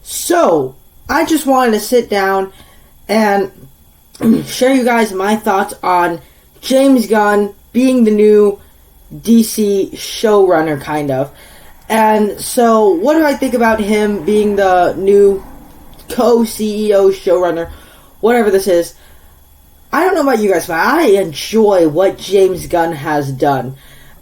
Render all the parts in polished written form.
So, I just wanted to sit down and share you guys my thoughts on James Gunn being the new DC showrunner, kind of. And so, what do I think about him being the new co-CEO, showrunner, whatever this is? I don't know about you guys, but I enjoy what James Gunn has done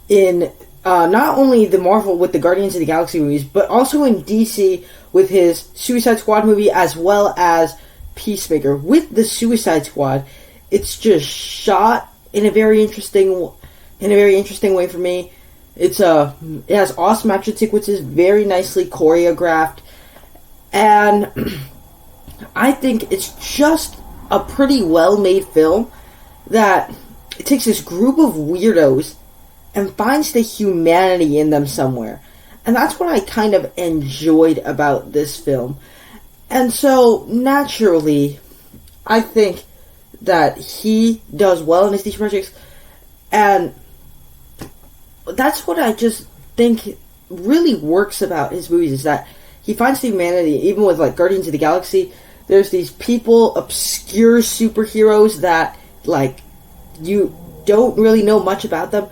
in not only the Marvel with the Guardians of the Galaxy movies, but also in DC with his Suicide Squad movie, as well as Peacemaker. With the Suicide Squad, it's just shot in a very interesting way for me. It has awesome action sequences, very nicely choreographed, and I think it's just a pretty well-made film that it takes this group of weirdos and finds the humanity in them somewhere. And that's what I kind of enjoyed about this film. And so, naturally, I think that he does well in his DC projects, and that's what I just think really works about his movies, is that he finds the humanity. Even with, like, Guardians of the Galaxy, there's these people, obscure superheroes that, like, you don't really know much about them,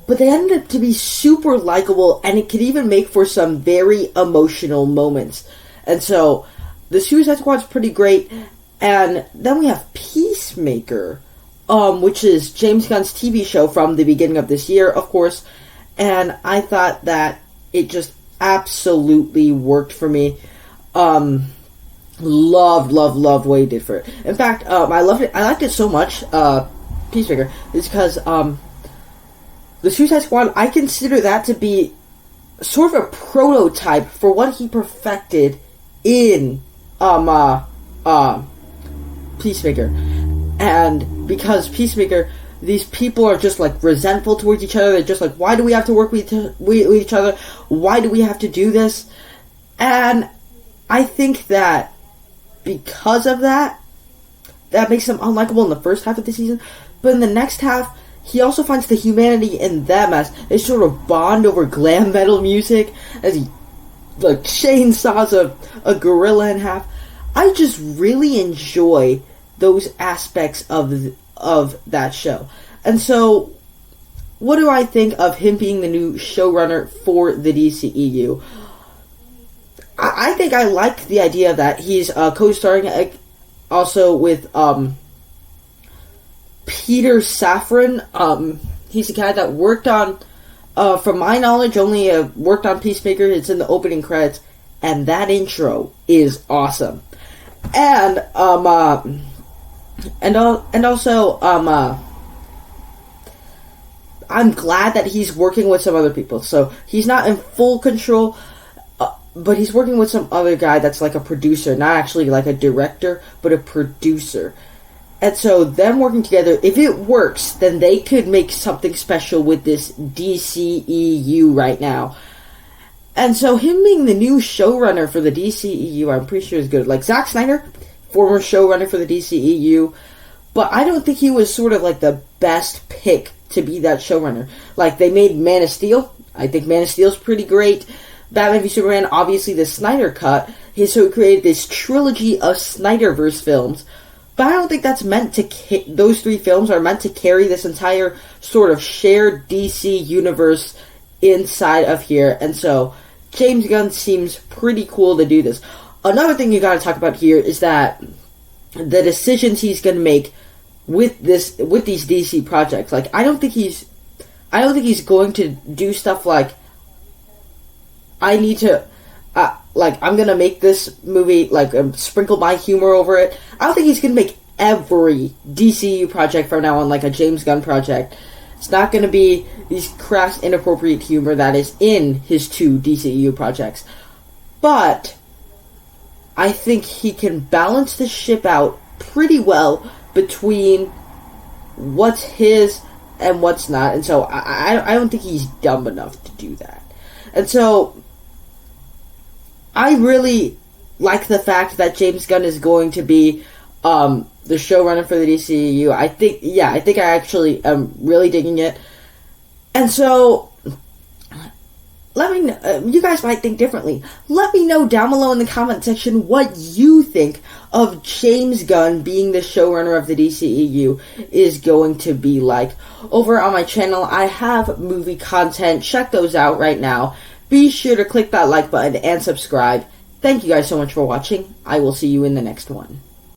but they end up to be super likable, and it could even make for some very emotional moments. And so, the Suicide Squad's pretty great. And then we have Peacemaker, which is James Gunn's TV show from the beginning of this year, of course. And I thought that it just absolutely worked for me. Loved what he did for it. In fact, I loved it. I liked it so much, Peacemaker, is because the Suicide Squad, I consider that to be sort of a prototype for what he perfected in Peacemaker. And because Peacemaker, these people are just, like, resentful towards each other. They're just like, why do we have to work with each other? Why do we have to do this? And I think that because of that, that makes them unlikable in the first half of the season. But in the next half, he also finds the humanity in them as they sort of bond over glam metal music, as he, like, chainsaws a gorilla in half. I just really enjoy those aspects of that show. And so, what do I think of him being the new showrunner for the DCEU? I think I like the idea that he's co-starring also with Peter Safran. He's a guy that worked on, from my knowledge, only worked on Peacemaker. It's in the opening credits, and that intro is awesome. And also I'm glad that he's working with some other people. So he's not in full control, but he's working with some other guy that's like a producer, not actually like a director, but a producer. And so them working together, if it works, then they could make something special with this DCEU right now. And so him being the new showrunner for the DCEU, I'm pretty sure is good. Like Zack Snyder, former showrunner for the DCEU, but I don't think he was sort of like the best pick to be that showrunner. Like, they made Man of Steel. I think Man of Steel's pretty great. Batman v Superman, obviously the Snyder Cut. So he created this trilogy of Snyderverse films. But I don't think that's meant to... those three films are meant to carry this entire sort of shared DC universe inside of here. And so James Gunn seems pretty cool to do this. Another thing you gotta talk about here is that the decisions he's gonna make with these DC projects. Like, I don't think he's going to do stuff like, I need to, I'm gonna make this movie, sprinkle my humor over it. I don't think he's gonna make every DCU project from now on like a James Gunn project. It's not gonna be these crass, inappropriate humor that is in his two DCU projects. But I think he can balance the ship out pretty well between what's his and what's not. And so I don't think he's dumb enough to do that. And so I really like the fact that James Gunn is going to be the showrunner for the DCU. I think I actually am really digging it. And so let me know, you guys might think differently. Let me know down below in the comment section what you think of James Gunn being the showrunner of the DCEU is going to be like. Over on my channel, I have movie content. Check those out right now. Be sure to click that like button and subscribe. Thank you guys so much for watching. I will see you in the next one.